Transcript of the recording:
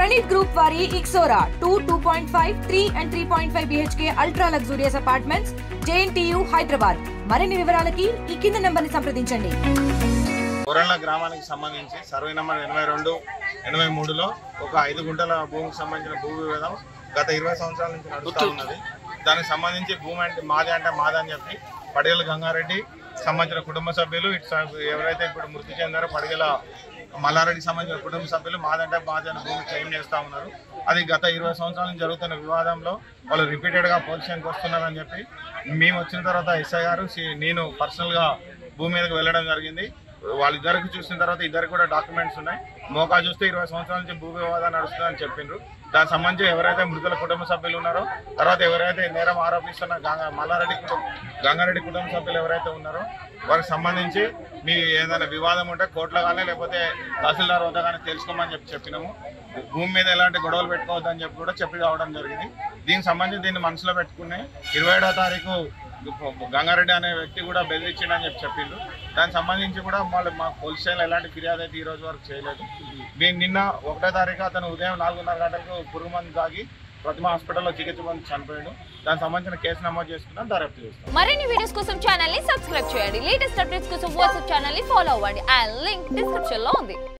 Pranit Group vari Ixora 2.5, 3 and 3.5 BHK ultra luxurious apartments JNTU Hyderabad. మరిన్ని వివరాలకి ఈ కింద నంబర్ని సంప్రదించండి. కొరళ్ళ గ్రామానికి సంబంధించి సర్వే నంబర్ 82, 83లో ఒక 5 గుంటల భూమికి సంబంధించిన భూ వివాదం గత 20 సంవత్సరాల నుంచి నడుస్తూ ఉన్నది. దానికి సంబంధించి భూమి అంటే మాది అని చెప్పి పడిగల గంగారెడ్డి సంబంధించిన కుటుంబ సభ్యులు ఎవరైతే ఇప్పుడు మృతి చెందారో పడిగల మల్లారెడ్డికి సంబంధించిన కుటుంబ సభ్యులు మాది అని భూమి క్లెయిమ్ చేస్తూ ఉన్నారు. అది గత 20 సంవత్సరాల నుంచి జరుగుతున్న వివాదంలో వాళ్ళు రిపీటెడ్గా పొజిషన్కి వస్తున్నారని చెప్పి మేము వచ్చిన తర్వాత ఎస్ఐ గారు నేను పర్సనల్గా భూమి మీదకి వెళ్ళడం జరిగింది. వాళ్ళిద్దరికి చూసిన తర్వాత ఇద్దరికి కూడా డాక్యుమెంట్స్ ఉన్నాయి. మోకా చూస్తే 20 సంవత్సరాల నుంచి భూ వివాదం నడుస్తుందని చెప్పిండ్రు. దానికి సంబంధించి ఎవరైతే మృతుల కుటుంబ సభ్యులు ఉన్నారో, తర్వాత ఎవరైతే నేరం ఆరోపిస్తున్న గంగారెడ్డి కుటుంబ సభ్యులు ఎవరైతే ఉన్నారో వారికి సంబంధించి మీ ఏదైనా వివాదం ఉంటే కోర్టులో కానీ లేకపోతే తహసీల్దార్ వద్ద కానీ తెలుసుకోమని చెప్పినాము. భూమి మీద ఎలాంటి గొడవలు పెట్టుకోవద్దని చెప్పి కూడా చెప్పి రావడం జరిగింది. దీనికి సంబంధించి దీన్ని మనసులో పెట్టుకుని 27వ తారీఖు గంగారెడ్డి అనే వ్యక్తి కూడా బెదిరించిండని చెప్పిండు. దానికి సంబంధించి కూడా వాళ్ళు మా పోలీస్ స్టేషన్లో ఎలాంటి ఫిర్యాదు అయితే ఈ రోజు వరకు చేయలేదు. నిన్న 1వ తారీఖు అతను ఉదయం 4:30 గంటలకు పురుగుమందు తాగి ప్రతిమ హాస్పిటల్లో చికిత్స పొంది చనిపోయాడు. దానికి సంబంధించిన కేసు నమోదు చేసుకున్నాం, దర్యాప్తు చేస్తాం. మరిన్ని వీడియోస్ కోసం ఛానల్ ని సబ్స్క్రైబ్ చేయండి. లేటెస్ట్ అప్డేట్స్ కోసం వాట్సాప్ ఛానల్ ని ఫాలో అవ్వండి. ఆ లింక్ డిస్క్రిప్షన్ లో ఉంది.